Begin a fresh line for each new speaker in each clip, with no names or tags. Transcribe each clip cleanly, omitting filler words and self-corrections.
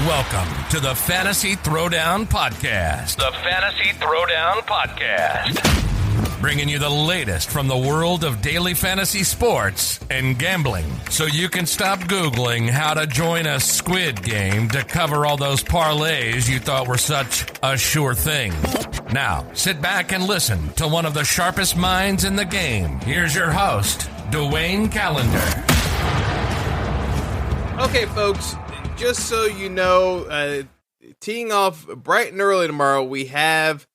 Welcome to the Fantasy Throwdown Podcast. The Fantasy Throwdown Podcast. Bringing you the latest from the world of daily fantasy sports and gambling, so you can stop Googling how to join a squid game to cover all those parlays you thought were such a sure thing. Now, sit back and listen to one of the sharpest minds in the game. Here's your host, Dwayne Callender.
Okay, folks, just so you know, teeing off bright and early tomorrow, we have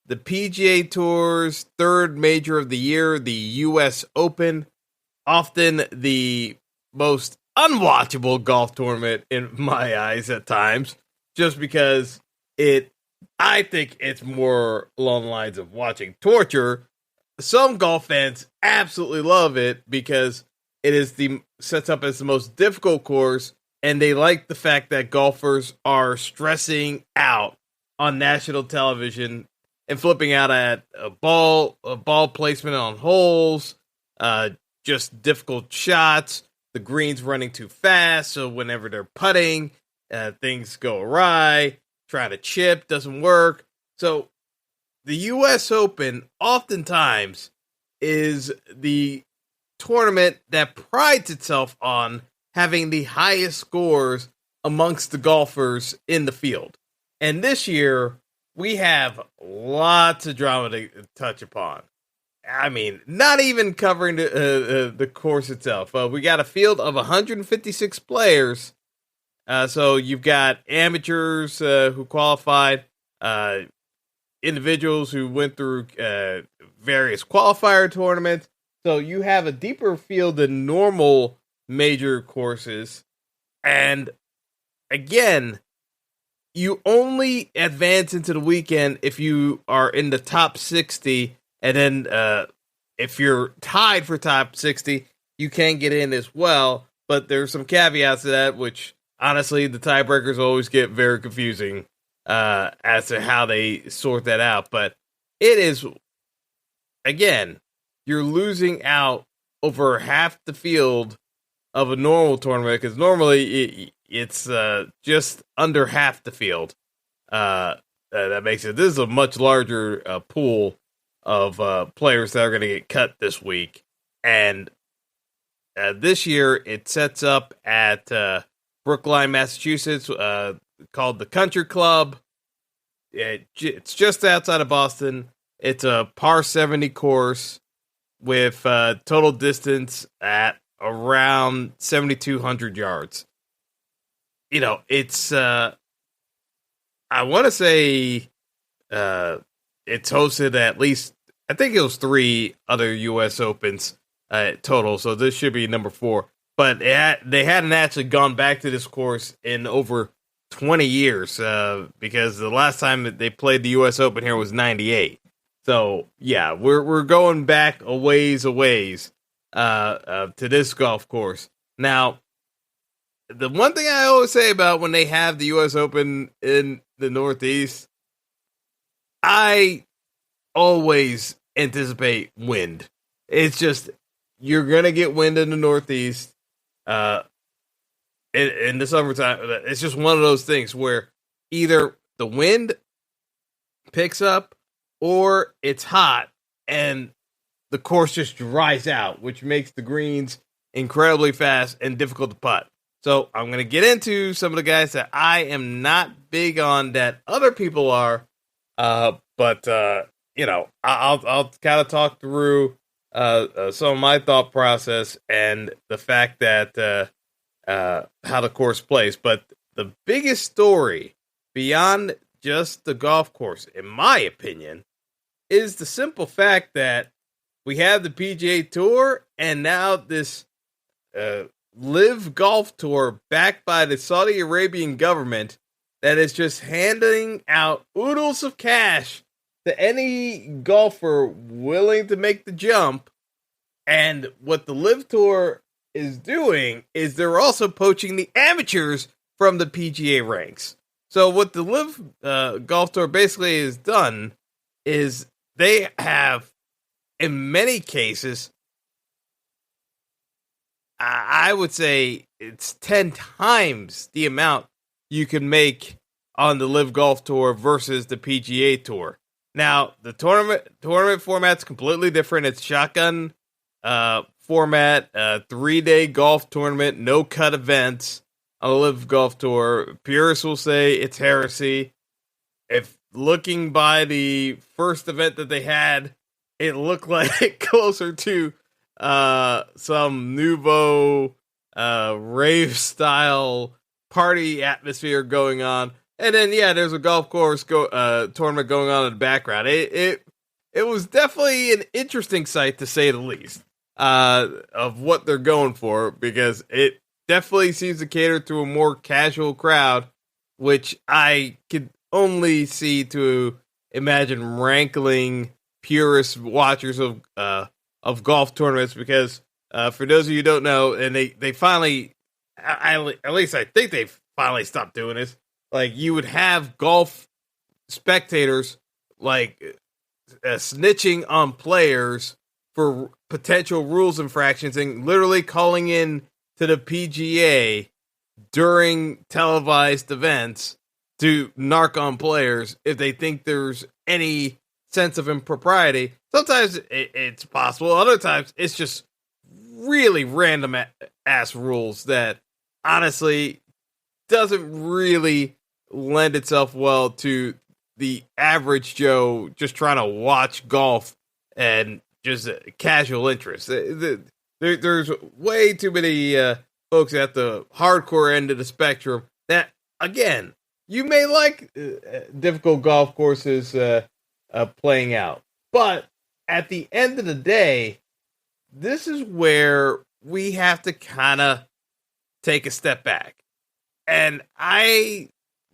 the PGA Tour's third major of the year, the U.S. Open, often the most unwatchable golf tournament in my eyes at times, just because I think it's more along the lines of watching torture. Some golf fans absolutely love it because it is sets up as the most difficult course, and they like the fact that golfers are stressing out on national television and flipping out at a ball placement on holes, just difficult shots, the greens running too fast, so whenever they're putting, things go awry, trying to chip, doesn't work. So the U.S. Open oftentimes is the tournament that prides itself on having the highest scores amongst the golfers in the field. And this year, we have lots of drama to touch upon. I mean, not even covering the course itself. We got a field of 156 players. So you've got amateurs who qualified, individuals who went through various qualifier tournaments. So you have a deeper field than normal major courses. And again, you only advance into the weekend if you are in the top 60. And then if you're tied for top 60, you can get in as well. But there's some caveats to that, which honestly, the tiebreakers always get very confusing as to how they sort that out. But it is, again, you're losing out over half the field of a normal tournament, because normally it's just under half the field. That makes it, this is a much larger pool of players that are going to get cut this week. And this year it sets up at Brookline, Massachusetts, called the Country Club. It's just outside of Boston. It's a par 70 course with total distance at around 7,200 yards. You know, it's, I want to say it's hosted at least, I think it was 3 other U.S. Opens total, so this should be number 4. But they hadn't actually gone back to this course in over 20 years because the last time that they played the U.S. Open here was 98. So, yeah, we're going back a ways to this golf course. Now, the one thing I always say about when they have the U.S. Open in the Northeast, I always anticipate wind. It's just, you're going to get wind in the Northeast in the summertime. It's just one of those things where either the wind picks up or it's hot and the course just dries out, which makes the greens incredibly fast and difficult to putt. So I'm going to get into some of the guys that I am not big on that other people are, but you know, I'll kind of talk through some of my thought process and the fact that how the course plays. But the biggest story beyond just the golf course, in my opinion, is the simple fact that we have the PGA Tour and now this LIV Golf Tour backed by the Saudi Arabian government that is just handing out oodles of cash to any golfer willing to make the jump. And what the LIV Tour is doing is they're also poaching the amateurs from the PGA ranks. So what the LIV Golf Tour basically has done is they have, in many cases, I would say it's 10 times the amount you can make on the LIV Golf Tour versus the PGA Tour. Now, the tournament format's completely different. It's shotgun format, 3-day golf tournament, no cut events on the LIV Golf Tour. Purists will say it's heresy. If looking by the first event that they had, it looked like closer to some nouveau rave style party atmosphere going on. And then, there's a golf course tournament going on in the background. It was definitely an interesting sight, to say the least, of what they're going for, because it definitely seems to cater to a more casual crowd, which I could only see to imagine rankling purist watchers of golf tournaments, because for those of you who don't know, and they finally, at least I think they finally stopped doing this. Like, you would have golf spectators snitching on players for potential rules infractions and literally calling in to the PGA during televised events to narc on players if they think there's any sense of impropriety. Sometimes it's possible. Other times it's just really random ass rules that honestly doesn't really lend itself well to the average Joe just trying to watch golf and just casual interest. There's way too many folks at the hardcore end of the spectrum that, again, you may like difficult golf courses playing out. But at the end of the day, this is where we have to kind of take a step back. And I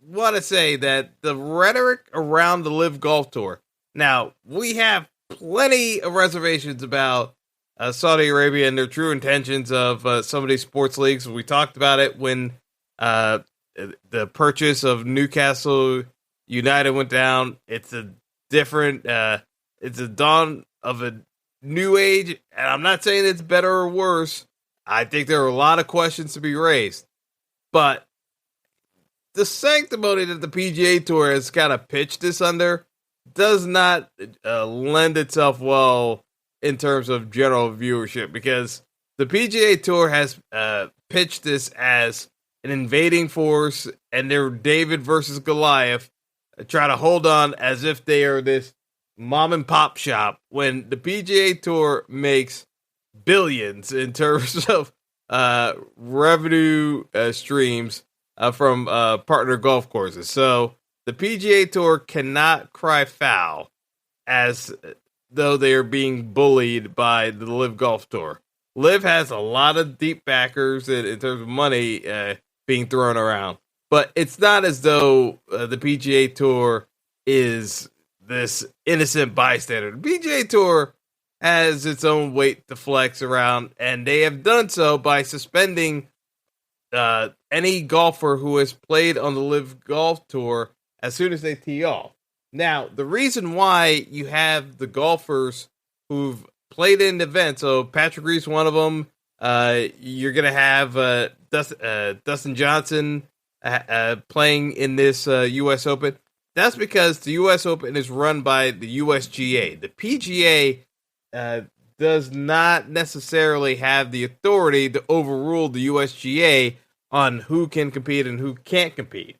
want to say that the rhetoric around the LIV Golf Tour, now, we have plenty of reservations about Saudi Arabia and their true intentions of some of these sports leagues. We talked about it when the purchase of Newcastle United went down. It's a different, it's a dawn of a new age, and I'm not saying it's better or worse. I think there are a lot of questions to be raised, but the sanctimony that the PGA Tour has kind of pitched this under does not lend itself well in terms of general viewership, because the PGA Tour has pitched this as an invading force, and they're David versus Goliath, try to hold on as if they are this mom and pop shop, when the PGA Tour makes billions in terms of revenue streams from partner golf courses. So the PGA Tour cannot cry foul as though they are being bullied by the LIV Golf Tour. LIV has a lot of deep backers in terms of money being thrown around, but it's not as though the PGA Tour is this innocent bystander. The PGA Tour has its own weight to flex around, and they have done so by suspending any golfer who has played on the LIV Golf Tour as soon as they tee off. Now, the reason why you have the golfers who've played in events, so Patrick Reed's one of them. You're going to have Dustin Johnson playing in this U.S. Open. That's because the U.S. Open is run by the USGA. The PGA does not necessarily have the authority to overrule the USGA on who can compete and who can't compete.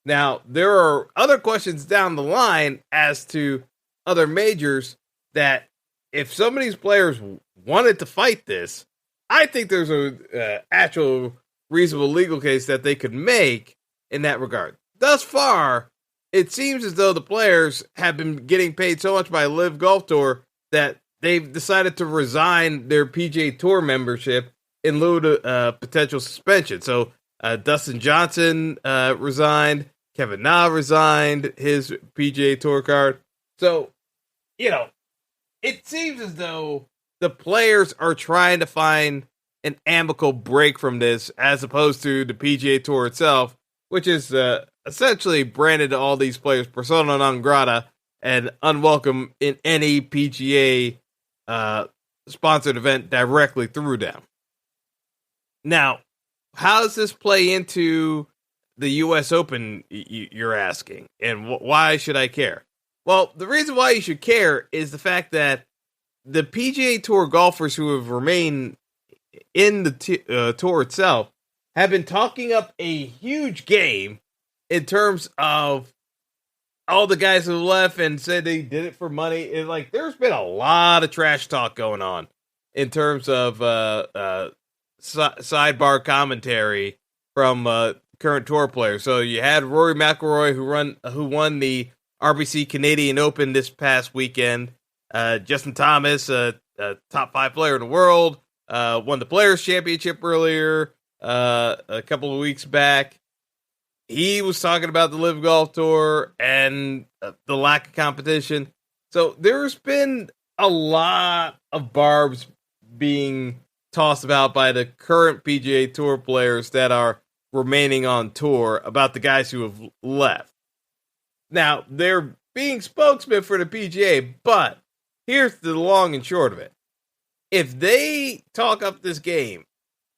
Now, there are other questions down the line as to other majors that if some of these players wanted to fight this, I think there's a actual reasonable legal case that they could make in that regard. Thus far, it seems as though the players have been getting paid so much by LIV Golf Tour that they've decided to resign their PGA Tour membership in lieu of potential suspension. So Dustin Johnson resigned. Kevin Na resigned his PGA Tour card. So, it seems as though the players are trying to find an amicable break from this, as opposed to the PGA Tour itself, which is essentially branded all these players persona non grata and unwelcome in any PGA sponsored event directly through them. Now, how does this play into the U.S. Open, you're asking, and why should I care? Well, the reason why you should care is the fact that the PGA Tour golfers who have remained in the tour itself have been talking up a huge game in terms of all the guys who left and said they did it for money. And like, there's been a lot of trash talk going on in terms of sidebar commentary from current tour players. So you had Rory McIlroy who won the RBC Canadian Open this past weekend. Justin Thomas, a top 5 player in the world, won the Players Championship earlier a couple of weeks back. He was talking about the LIV Golf Tour and the lack of competition. So there's been a lot of barbs being tossed about by the current PGA Tour players that are remaining on tour about the guys who have left. Now, they're being spokesmen for the PGA, but here's the long and short of it. If they talk up this game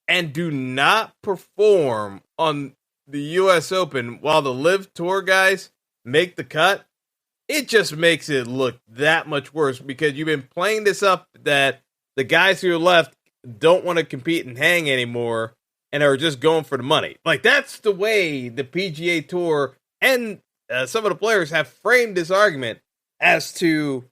and do not perform on the U.S. Open while the LIV Tour guys make the cut, it just makes it look that much worse because you've been playing this up that the guys who are left don't want to compete and hang anymore and are just going for the money. Like, that's the way the PGA Tour and some of the players have framed this argument as to,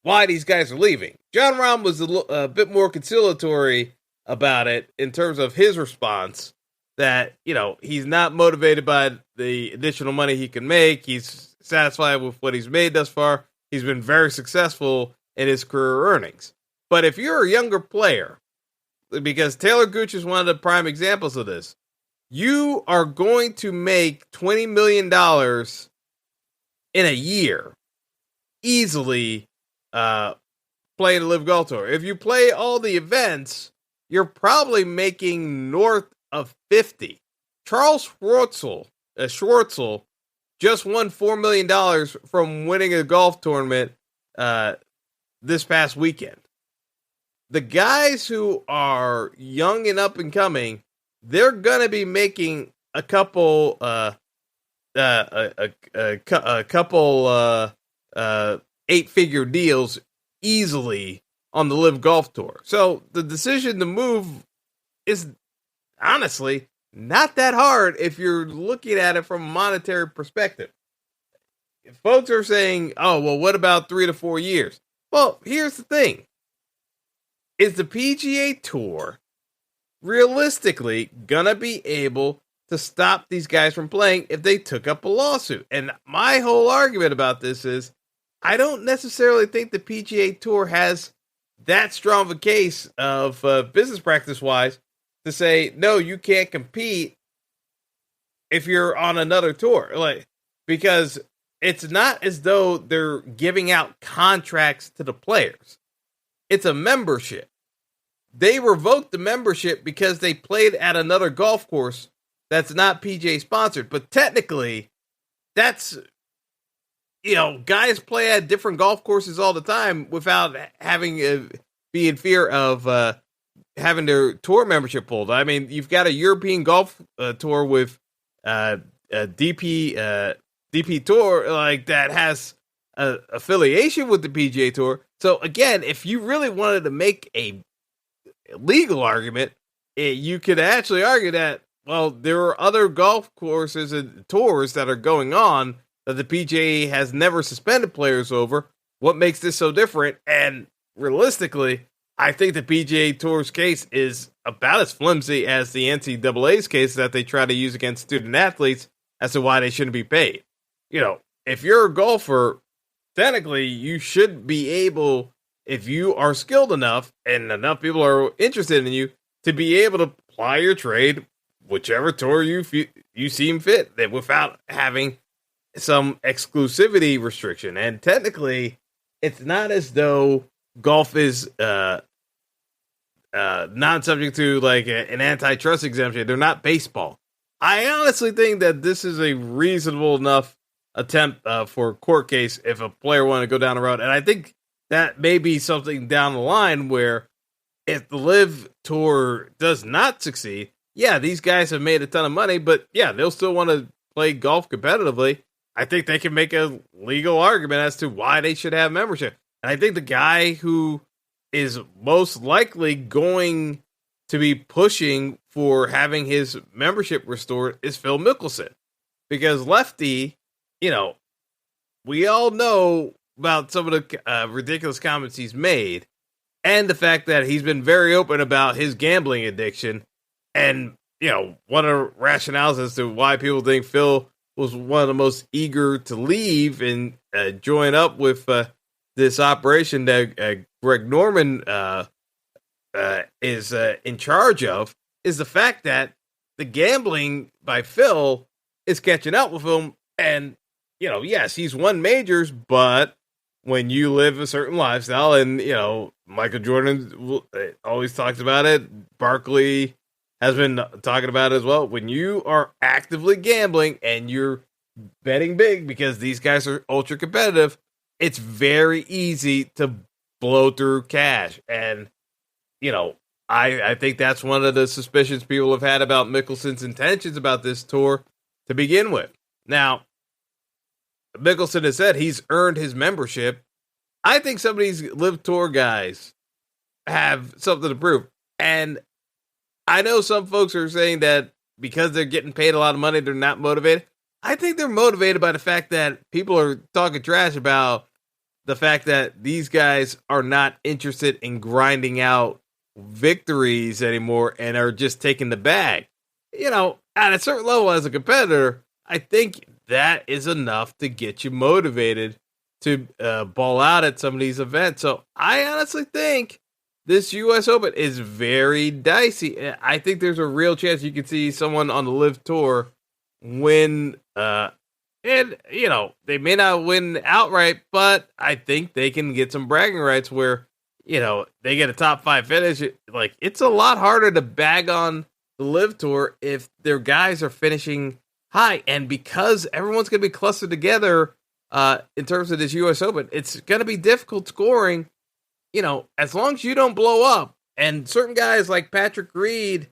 why these guys are leaving. John Rahm was a bit more conciliatory about it in terms of his response that, he's not motivated by the additional money he can make. He's satisfied with what he's made thus far. He's been very successful in his career earnings. But if you're a younger player, because Taylor Gooch is one of the prime examples of this, you are going to make $20 million in a year easily playing the LIV Golf Tour. If you play all the events, you're probably making north of 50. Charles Schwartzel just won $4 million from winning a golf tournament this past weekend. The guys who are young and up and coming, they're going to be making a couple eight-figure deals easily on the LIV Golf Tour. So the decision to move is honestly not that hard if you're looking at it from a monetary perspective. If folks are saying, oh, well, what about 3 to 4 years? Well, here's the thing. Is the PGA Tour realistically gonna be able to stop these guys from playing if they took up a lawsuit? And my whole argument about this is I don't necessarily think the PGA Tour has that strong of a case of business practice wise to say, no, you can't compete if you're on another tour. Because it's not as though they're giving out contracts to the players. It's a membership. They revoked the membership because they played at another golf course that's not PGA sponsored. But technically, that's, guys play at different golf courses all the time without having be in fear of having their tour membership pulled. I mean, you've got a European golf tour with DP Tour that has an affiliation with the PGA Tour. So again, if you really wanted to make a legal argument, you could actually argue that, well, there are other golf courses and tours that are going on that the PGA has never suspended players over. What makes this so different? And realistically, I think the PGA Tour's case is about as flimsy as the NCAA's case that they try to use against student athletes as to why they shouldn't be paid. If you're a golfer, technically you should be able, if you are skilled enough and enough people are interested in you, to be able to ply your trade whichever tour you seem fit without having some exclusivity restriction. And technically, it's not as though golf is not subject to an antitrust exemption. They're not baseball. I honestly think that this is a reasonable enough attempt for a court case if a player wanted to go down the road. And I think that may be something down the line where if the LIV Tour does not succeed, yeah, these guys have made a ton of money, but yeah, they'll still want to play golf competitively. I think they can make a legal argument as to why they should have membership. And I think the guy who is most likely going to be pushing for having his membership restored is Phil Mickelson. Because Lefty, we all know about some of the ridiculous comments he's made, and the fact that he's been very open about his gambling addiction. And, one of the rationales as to why people think Phil was one of the most eager to leave and join up with this operation that Greg Norman is in charge of, is the fact that the gambling by Phil is catching up with him. And, yes, he's won majors, but when you live a certain lifestyle, and, Michael Jordan always talks about it, Barkley has been talking about it as well. When you are actively gambling and you're betting big because these guys are ultra competitive, it's very easy to blow through cash. And, I think that's one of the suspicions people have had about Mickelson's intentions about this tour to begin with. Now, Mickelson has said he's earned his membership. I think some of these LIV Tour guys have something to prove. And I know some folks are saying that because they're getting paid a lot of money, they're not motivated. I think they're motivated by the fact that people are talking trash about the fact that these guys are not interested in grinding out victories anymore and are just taking the bag. At a certain level as a competitor, I think that is enough to get you motivated to ball out at some of these events. So I honestly think this U.S. Open is very dicey. I think there's a real chance you could see someone on the LIV Tour win. And, they may not win outright, but I think they can get some bragging rights where, they get a top 5 finish. Like, it's a lot harder to bag on the LIV Tour if their guys are finishing high. And because everyone's going to be clustered together in terms of this U.S. Open, it's going to be difficult scoring. As long as you don't blow up, and certain guys like Patrick Reed,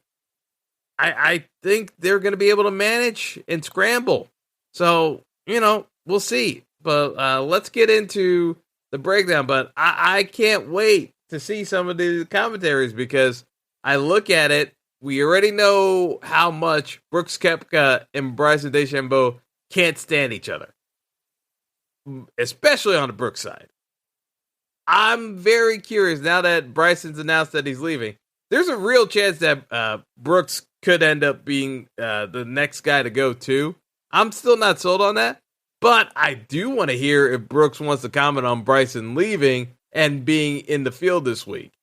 I think they're going to be able to manage and scramble. So, we'll see. But let's get into the breakdown. But I can't wait to see some of the commentaries because I look at it. We already know how much Brooks Koepka and Bryson DeChambeau can't stand each other, especially on the Brooks side. I'm very curious now that Bryson's announced that he's leaving. There's a real chance that Brooks could end up being the next guy to go too. I'm still not sold on that, but I do want to hear if Brooks wants to comment on Bryson leaving and being in the field this week.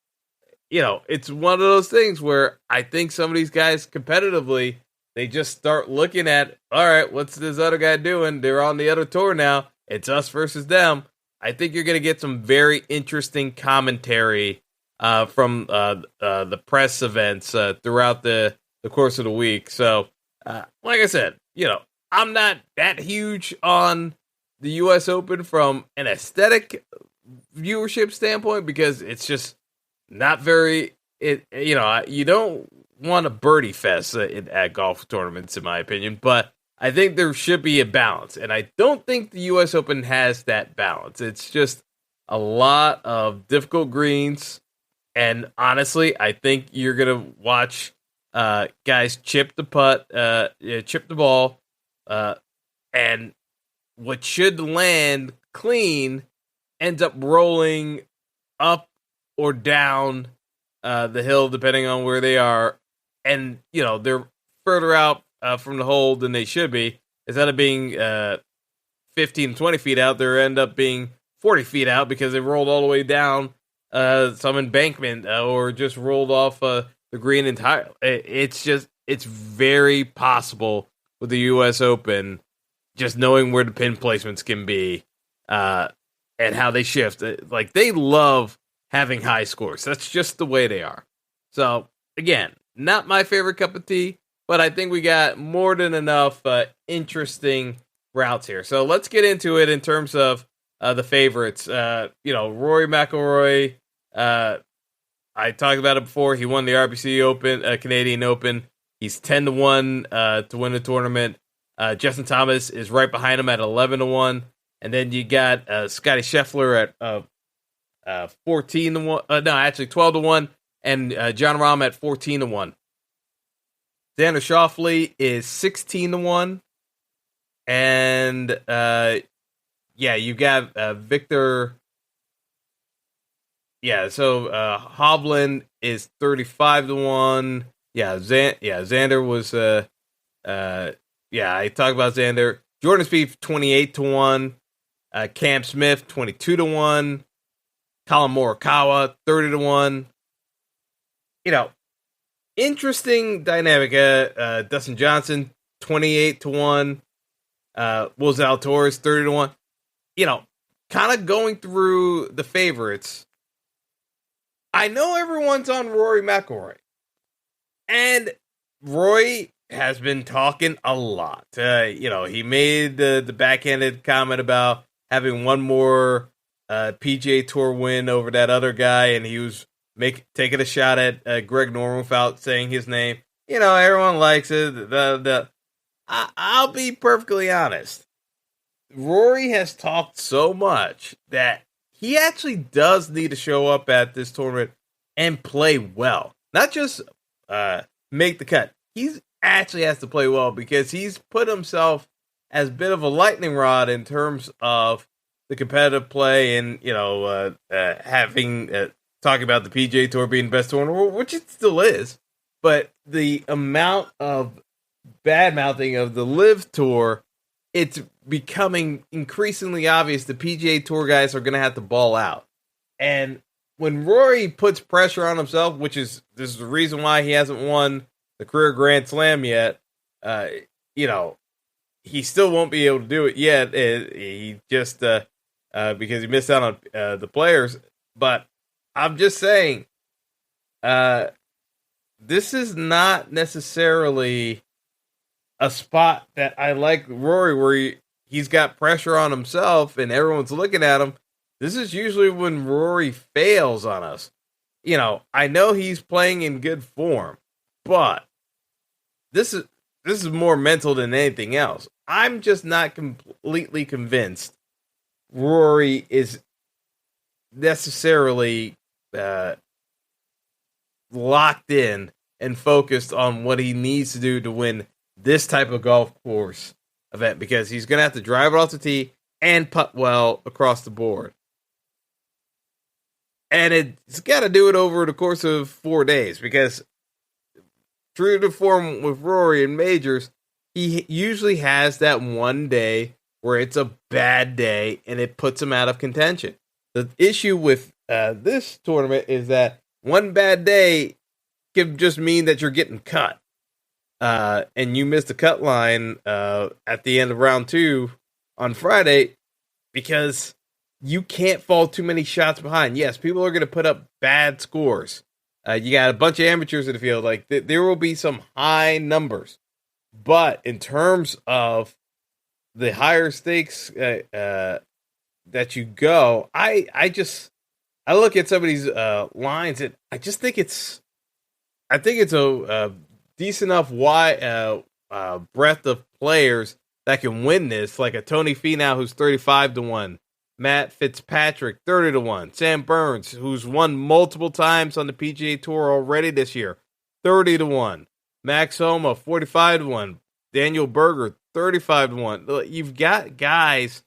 It's one of those things where I think some of these guys competitively, they just start looking at, all right, what's this other guy doing? They're on the other tour now. It's us versus them. I think you're going to get some very interesting commentary from the press events throughout the course of the week. So, like I said, I'm not that huge on the U.S. Open from an aesthetic viewership standpoint because it's just not very. You don't want a birdie fest at golf tournaments, in my opinion, but I think there should be a balance, and I don't think the U.S. Open has that balance. It's just a lot of difficult greens, and honestly, I think you're going to watch guys chip the ball, and what should land clean ends up rolling up or down the hill, depending on where they are, and, they're further out from the hole than they should be. Instead of being 15, 20 feet out, they end up being 40 feet out because they rolled all the way down some embankment or just rolled off the green entirely. It's very possible with the U.S. Open, just knowing where the pin placements can be and how they shift. Like, they love having high scores. That's just the way they are. So, again, not my favorite cup of tea, but I think we got more than enough interesting routes here. So let's get into it in terms of the favorites. Rory McIlroy, I talked about it before. He won the RBC Open, Canadian Open. He's 10-1 to win the tournament. Justin Thomas is right behind him at 11-1. And then you got Scotty Scheffler at 14-1. No, actually 12-1. And John Rahm at 14-1. Xander Schauffele is 16-1. And you got Victor. Yeah, so Hovland is 35-1. Xander was I talked about Xander. Jordan Spieth 28-1. Cam Smith 22-1. Colin Morikawa 30-1. Interesting dynamic. Dustin Johnson 28-1. Will Zalatoris 30-1. Kind of going through the favorites. I know everyone's on Rory McIlroy, and Roy has been talking a lot. He made the backhanded comment about having one more PGA Tour win over that other guy, and he was taking a shot at Greg Norman without saying his name. Everyone likes it. I'll be perfectly honest. Rory has talked so much that he actually does need to show up at this tournament and play well. Not just make the cut. He actually has to play well because he's put himself as a bit of a lightning rod in terms of the competitive play and, having talking about the PGA Tour being the best tour in the world, which it still is. But the amount of bad-mouthing of the LIV Tour, it's becoming increasingly obvious the PGA Tour guys are going to have to ball out. And when Rory puts pressure on himself, this is the reason why he hasn't won the career Grand Slam yet, he still won't be able to do it yet. He just, because he missed out on the players. But I'm just saying, this is not necessarily a spot that I like Rory where he's got pressure on himself and everyone's looking at him. This is usually when Rory fails on us. I know he's playing in good form, but this is more mental than anything else. I'm just not completely convinced Rory is necessarily locked in and focused on what he needs to do to win this type of golf course event, because he's going to have to drive it off the tee and putt well across the board. And it's got to do it over the course of 4 days, because true to form with Rory in majors, he usually has that one day where it's a bad day and it puts him out of contention. The issue with this tournament is that one bad day can just mean that you're getting cut. And you missed the cut line at the end of round 2 on Friday because you can't fall too many shots behind. Yes, people are going to put up bad scores. You got a bunch of amateurs in the field. Like there will be some high numbers, but in terms of the higher stakes that you go, I look at some of these lines and I just think it's a decent enough breadth of players that can win this, like a Tony Finau who's 35-1, Matt Fitzpatrick 30-1, Sam Burns who's won multiple times on the PGA Tour already this year 30-1, Max Homa 45-1, Daniel Berger 35-1. You've got guys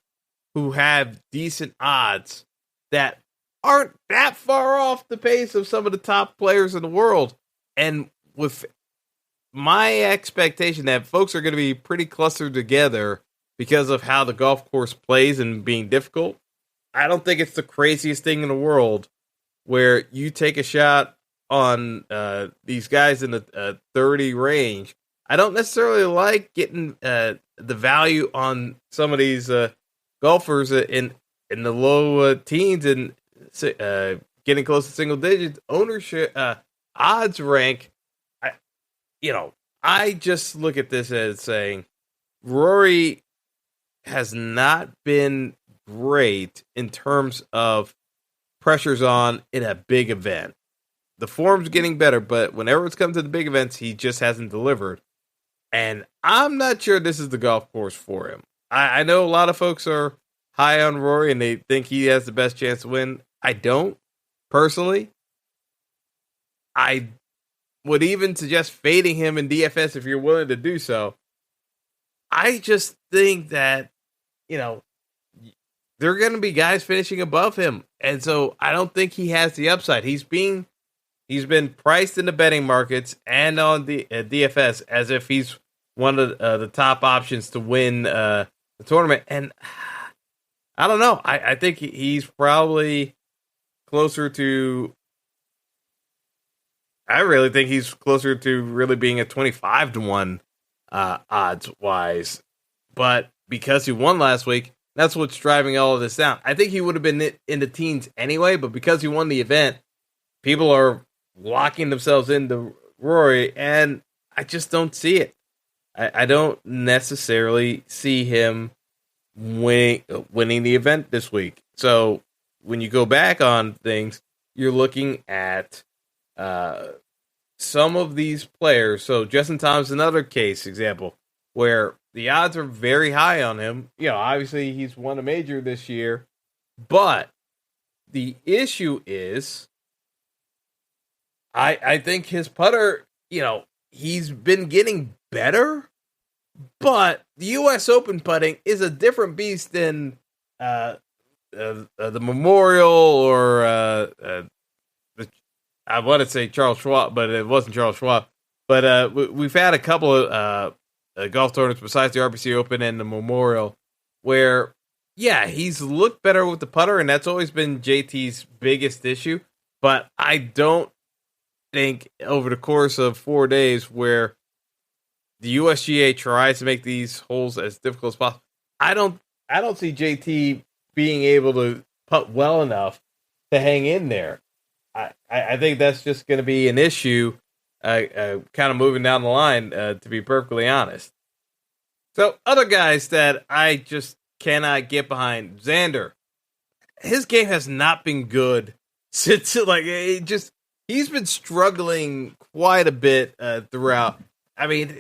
who have decent odds that aren't that far off the pace of some of the top players in the world, and with my expectation that folks are going to be pretty clustered together because of how the golf course plays and being difficult, I don't think it's the craziest thing in the world where you take a shot on these guys in the 30 range. I don't necessarily like getting the value on some of these golfers in the low teens and getting close to single digits. Ownership odds rank. I just look at this as saying Rory has not been great in terms of pressures on in a big event. the form's getting better, but whenever it's come to the big events, he just hasn't delivered. And I'm not sure this is the golf course for him. I know a lot of folks are high on Rory and they think he has the best chance to win. I don't, personally. I would even suggest fading him in DFS if you're willing to do so. I just think that, there are going to be guys finishing above him. And so I don't think he has the upside. He's been priced in the betting markets and on the DFS as if he's one of the top options to win the tournament. And I don't know. I think he's probably closer to... I really think he's closer to really being a 25-1 odds-wise. But because he won last week, that's what's driving all of this down. I think he would have been in the teens anyway, but because he won the event, people are locking themselves into Rory, and I just don't see it. I don't necessarily see him winning the event this week. So when you go back on things, you're looking at some of these players. So Justin Thomas, another case example where the odds are very high on him. Obviously he's won a major this year, but the issue is, I think his putter, he's been getting better, but the U.S. Open putting is a different beast than the Memorial or I want to say Charles Schwab, but it wasn't Charles Schwab. But we've had a couple of golf tournaments besides the RBC Open and the Memorial where, he's looked better with the putter, and that's always been JT's biggest issue. But I don't think over the course of 4 days where the USGA tries to make these holes as difficult as possible, I don't see JT being able to putt well enough to hang in there. I think that's just going to be an issue kind of moving down the line, to be perfectly honest. So other guys that I just cannot get behind, Xander. His game has not been good since, he's been struggling quite a bit throughout. I mean,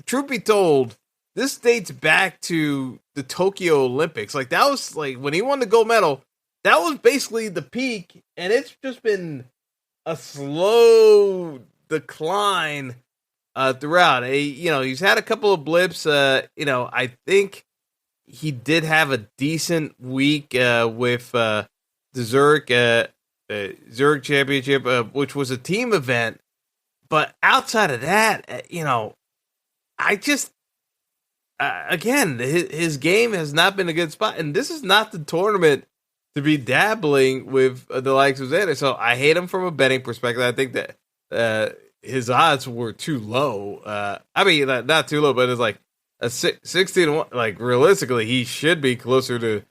truth be told, this dates back to the Tokyo Olympics. That was when he won the gold medal. That was basically the peak, and it's just been a slow decline throughout. He's had a couple of blips. I think he did have a decent week with the Zurich Championship, which was a team event. But outside of that, I just again his game has not been a good spot, and this is not the tournament to be dabbling with the likes of Xander. So I hate him from a betting perspective. I think that his odds were too low. I mean, not too low, but it's like a 16-1. Realistically, he should be closer to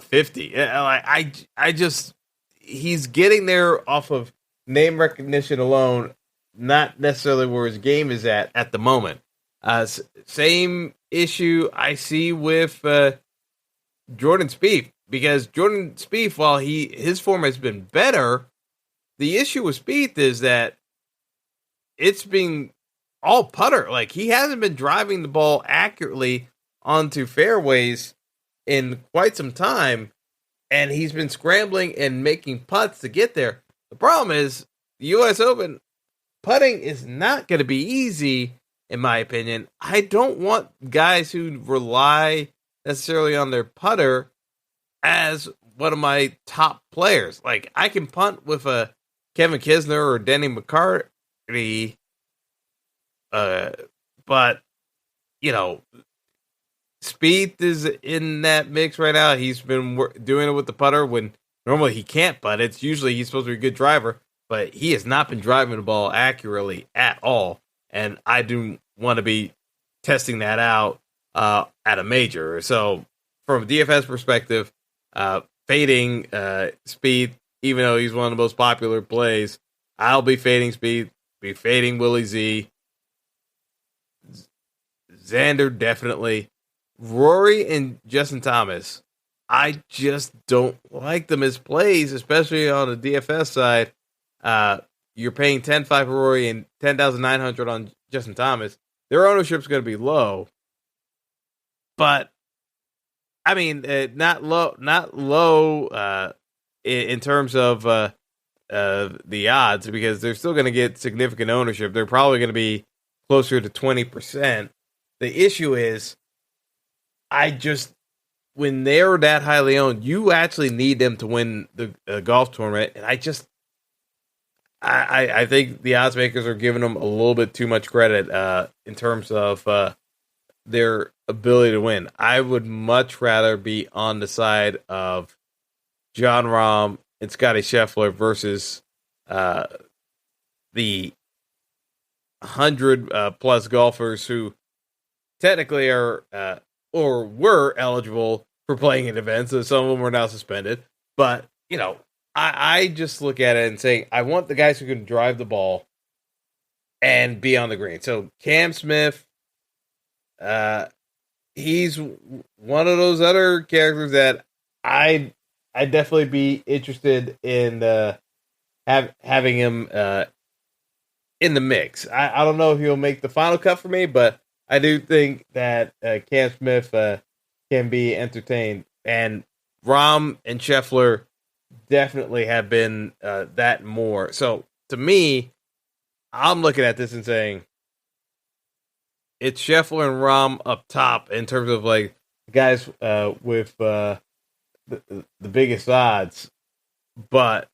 50. I just, he's getting there off of name recognition alone, not necessarily where his game is at the moment. Same issue I see with Jordan Spieth. Because Jordan Spieth, while his form has been better, the issue with Spieth is that it's been all putter. He hasn't been driving the ball accurately onto fairways in quite some time, and he's been scrambling and making putts to get there. The problem is, the U.S. Open putting is not going to be easy, in my opinion. I don't want guys who rely necessarily on their putter as one of my top players. I can punt with a Kevin Kisner or Denny McCarthy, but Spieth is in that mix right now. He's been doing it with the putter when normally he can't putt. It's usually he's supposed to be a good driver, but he has not been driving the ball accurately at all, and I do want to be testing that out at a major. So from a DFS perspective, fading Spieth, even though he's one of the most popular plays, I'll be fading Spieth, be fading Willie Z. Xander, definitely. Rory and Justin Thomas, I just don't like them as plays, especially on the DFS side. you're paying 10.5 for Rory and 10,900 on Justin Thomas. Their ownership's going to be low, but I mean, not low in terms of the odds, because they're still going to get significant ownership. They're probably going to be closer to 20%. The issue is, when they're that highly owned, you actually need them to win the golf tournament, and I think the odds makers are giving them a little bit too much credit in terms of their ability to win. I would much rather be on the side of Jon Rahm and Scottie Scheffler versus the 100 plus golfers who technically are or were eligible for playing in events. So some of them are now suspended. But, I just look at it and say, I want the guys who can drive the ball and be on the green. So Cam Smith, he's one of those other characters that I'd definitely be interested in having him in the mix. I don't know if he'll make the final cut for me, but I do think that Cam Smith can be entertained. And Rahm and Scheffler definitely have been that more. So to me, I'm looking at this and saying it's Scheffler and Rahm up top in terms of like guys with the biggest odds. But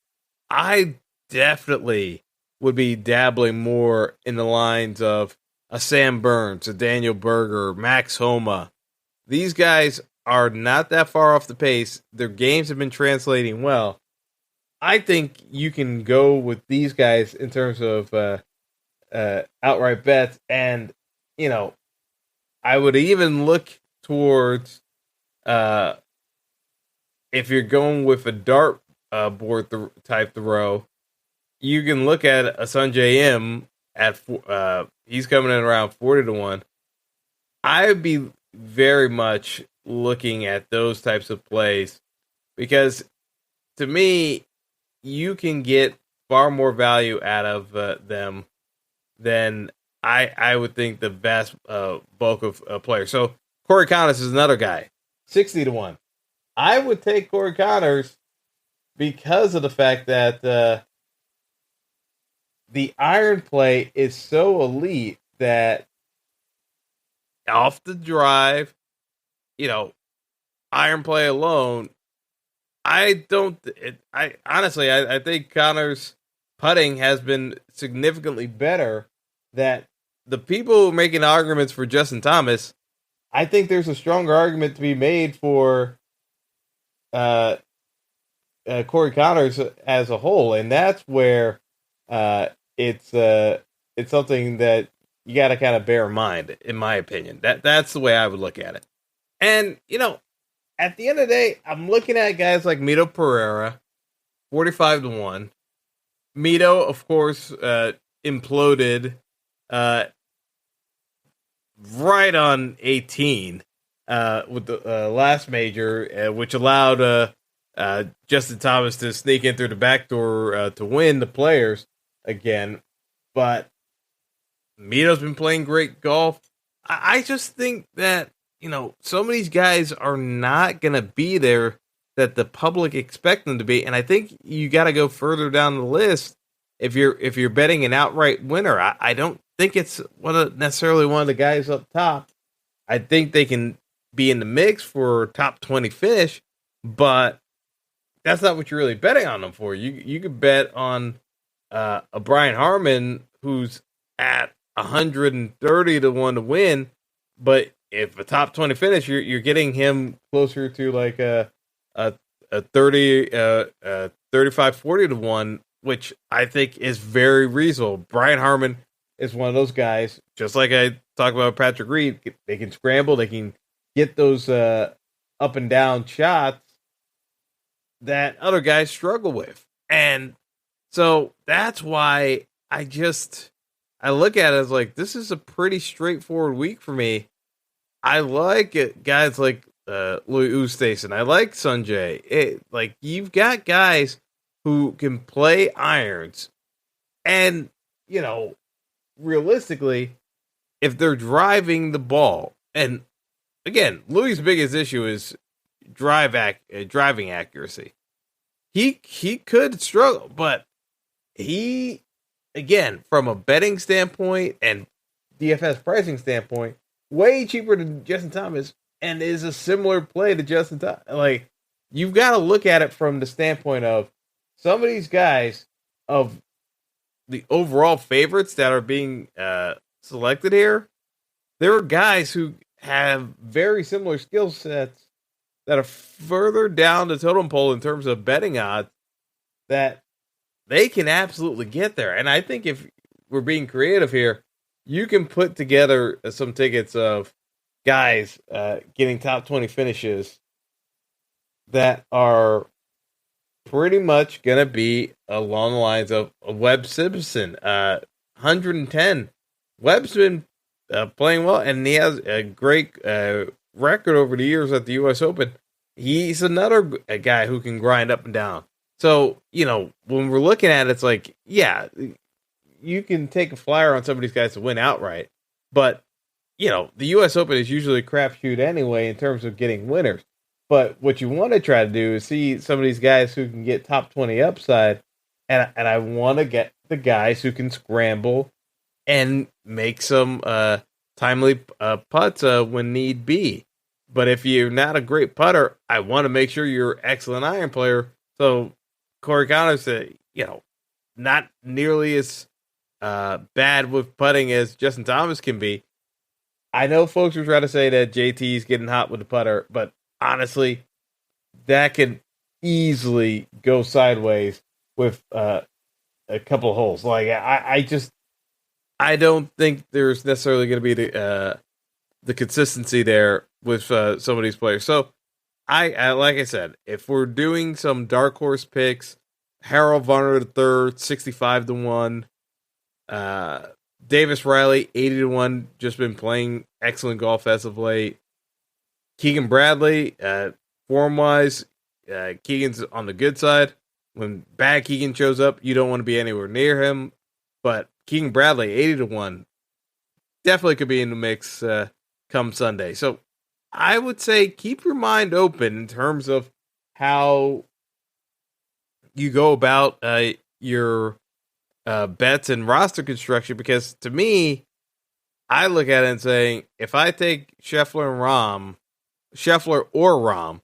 I definitely would be dabbling more in the lines of a Sam Burns, a Daniel Berger, Max Homa. These guys are not that far off the pace. Their games have been translating well. I think you can go with these guys in terms of outright bets. And, I would even look towards if you're going with a dart board type throw, you can look at a Sanjay M at he's coming in around 40-1. I'd be very much looking at those types of plays because to me, you can get far more value out of them than I would think the vast bulk of players. So Corey Connors is another guy, 60-1. I would take Corey Connors because of the fact that the iron play is so elite that off the drive, iron play alone, I think Connors' putting has been significantly better. That the people making arguments for Justin Thomas, I think there's a stronger argument to be made for Corey Connors as a whole, and that's where it's something that you got to kind of bear in mind, in my opinion. That's the way I would look at it. And at the end of the day, I'm looking at guys like Mito Pereira, 45-1. Mito, of course, imploded right on 18 with the last major, which allowed Justin Thomas to sneak in through the back door to win the Players again. But Mito's been playing great golf. I just think that some of these guys are not going to be there that the public expect them to be, and I think you got to go further down the list if you're betting an outright winner. I don't think it's necessarily one of the guys up top. I think they can be in the mix for top 20 finish, but that's not what you're really betting on them for. You could bet on a Brian Harman who's at 130-1 to win, but if a top 20 finish, you're getting him closer to like a 35-40-1, which I think is very reasonable. Brian Harman is one of those guys, just like I talked about Patrick Reed. They can scramble, they can get those up and down shots that other guys struggle with. And so that's why I look at it as like, this is a pretty straightforward week for me. I like it, guys like Louis Oosthuizen. I like Sanjay. Like, you've got guys who can play irons And, realistically, if they're driving the ball, and again, Louis' biggest issue is driving accuracy. He could struggle, but he, again, from a betting standpoint and DFS pricing standpoint, way cheaper than Justin Thomas, and is a similar play to Justin Thomas. Like, you've got to look at it from the standpoint of some of these guys, of the overall favorites that are being selected here. There are guys who have very similar skill sets that are further down the totem pole in terms of betting odds, that they can absolutely get there. And I think if we're being creative here, you can put together some tickets of guys getting top 20 finishes that are pretty much going to be along the lines of Webb Simpson, 110. Webb's been playing well, and he has a great record over the years at the U.S. Open. He's another guy who can grind up and down. So, when we're looking at it, it's like, yeah, you can take a flyer on some of these guys to win outright. But, the U.S. Open is usually a crapshoot anyway in terms of getting winners. But what you want to try to do is see some of these guys who can get top 20 upside. And I want to get the guys who can scramble and make some timely putts when need be. But if you're not a great putter, I want to make sure you're an excellent iron player. So Corey Connors, not nearly as bad with putting as Justin Thomas can be. I know folks are trying to say that JT's getting hot with the putter, but honestly, that could easily go sideways with a couple of holes. Like, I don't think there's necessarily going to be the consistency there with some of these players. So, I like I said, if we're doing some dark horse picks, Harold Varner III, 65-1, Davis Riley, 80-1, just been playing excellent golf as of late. Keegan Bradley, form-wise, Keegan's on the good side. When bad Keegan shows up, you don't want to be anywhere near him. But Keegan Bradley, 80-1, definitely could be in the mix come Sunday. So I would say keep your mind open in terms of how you go about your bets and roster construction, because to me, I look at it and saying, if I take Scheffler or Rahm,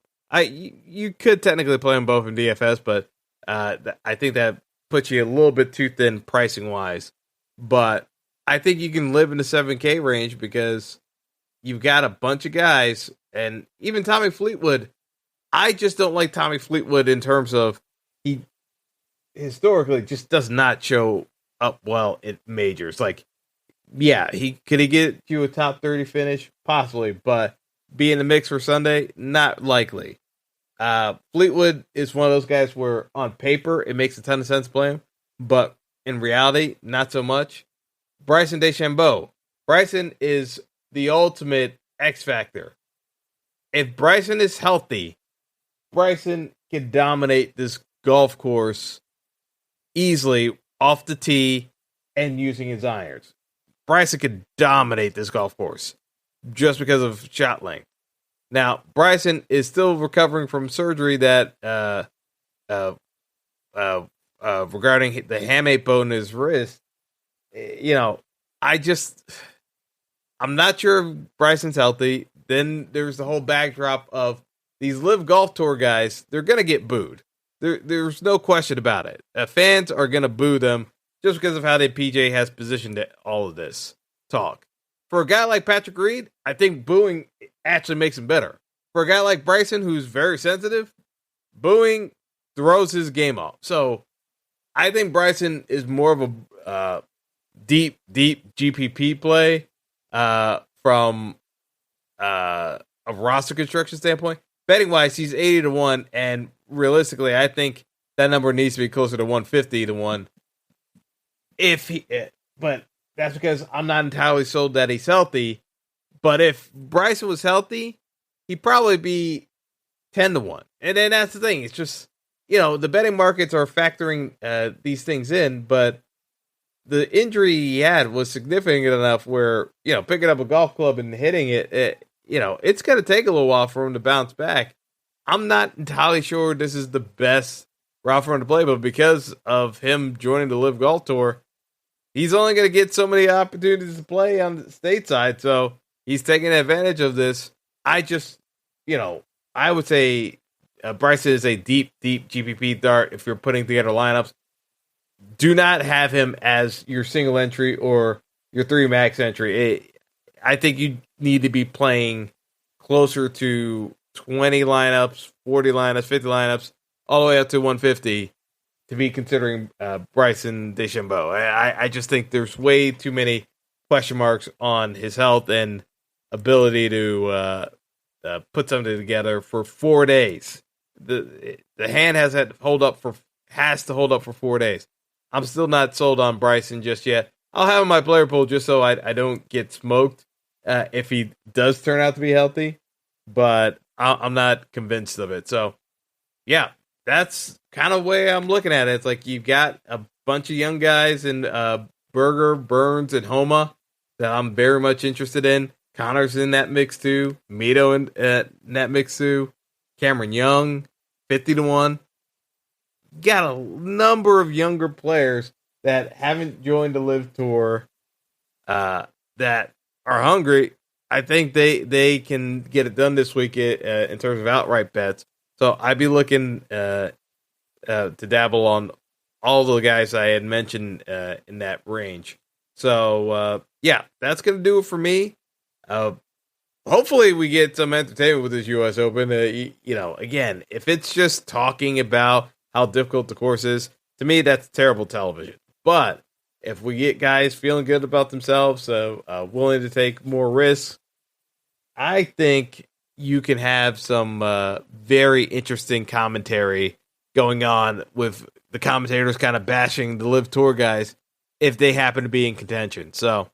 you could technically play them both in DFS, but I think that puts you a little bit too thin pricing wise. But I think you can live in the 7K range because you've got a bunch of guys, and even Tommy Fleetwood. I just don't like Tommy Fleetwood in terms of he historically just does not show up well at majors. Like, yeah, could he get you a top 30 finish? Possibly, but be in the mix for Sunday? Not likely. Fleetwood is one of those guys where on paper it makes a ton of sense to play him, but in reality, not so much. Bryson DeChambeau. Bryson is the ultimate X factor. If Bryson is healthy, Bryson can dominate this golf course easily off the tee and using his irons. Bryson could dominate this golf course just because of shot length. Now, Bryson is still recovering from surgery that regarding the hamate bone in his wrist. I'm not sure if Bryson's healthy. Then there's the whole backdrop of these LIV Golf Tour guys. They're going to get booed. There's no question about it. Fans are going to boo them just because of how the PGA has positioned all of this talk. For a guy like Patrick Reed, I think booing actually makes him better. For a guy like Bryson, who's very sensitive, booing throws his game off. So I think Bryson is more of a deep GPP play from a roster construction standpoint. Betting wise, he's 80-1, and realistically, I think that number needs to be closer to 150-1. But that's because I'm not entirely sold that he's healthy. But if Bryson was healthy, he'd probably be 10-1. And then that's the thing. It's just, the betting markets are factoring these things in. But the injury he had was significant enough where, picking up a golf club and hitting it, it's going to take a little while for him to bounce back. I'm not entirely sure this is the best route for him to play, but because of him joining the LIV Golf Tour, he's only going to get so many opportunities to play on the stateside, so he's taking advantage of this. I just, I would say Bryson is a deep GPP dart if you're putting together lineups. Do not have him as your single entry or your 3 max entry. I think you need to be playing closer to 20 lineups, 40 lineups, 50 lineups, all the way up to 150 to be considering Bryson DeChambeau. I just think there's way too many question marks on his health and ability to put something together for 4 days. The hand has to hold up for 4 days. I'm still not sold on Bryson just yet. I'll have him in my player pool just so I don't get smoked if he does turn out to be healthy, but I'm not convinced of it. So, yeah, that's kind of the way I'm looking at it. It's like you've got a bunch of young guys in Berger, Burns, and Homa that I'm very much interested in. Connor's in that mix too. Mito in that mix too. Cameron Young, 50-1. Got a number of younger players that haven't joined the LIV Tour that are hungry. I think they can get it done this week in terms of outright bets. So I'd be looking to dabble on all the guys I had mentioned in that range. So, yeah, that's going to do it for me. Hopefully we get some entertainment with this U.S. Open. Again, if it's just talking about how difficult the course is, to me, that's terrible television. But if we get guys feeling good about themselves, willing to take more risks, I think you can have some very interesting commentary going on with the commentators kind of bashing the LIV Tour guys if they happen to be in contention. So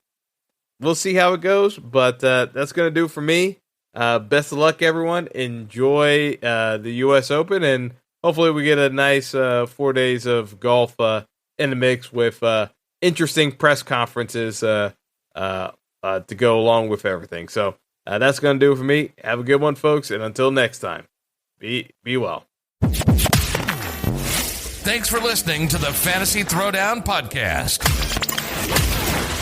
we'll see how it goes, but that's going to do it for me. Best of luck, everyone. Enjoy the U.S. Open, and hopefully we get a nice 4 days of golf in the mix with interesting press conferences to go along with everything. So that's going to do it for me. Have a good one, folks, and until next time, be well.
Thanks for listening to the Fantasy Throwdown Podcast.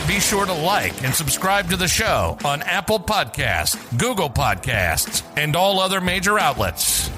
Be sure to like and subscribe to the show on Apple Podcasts, Google Podcasts, and all other major outlets.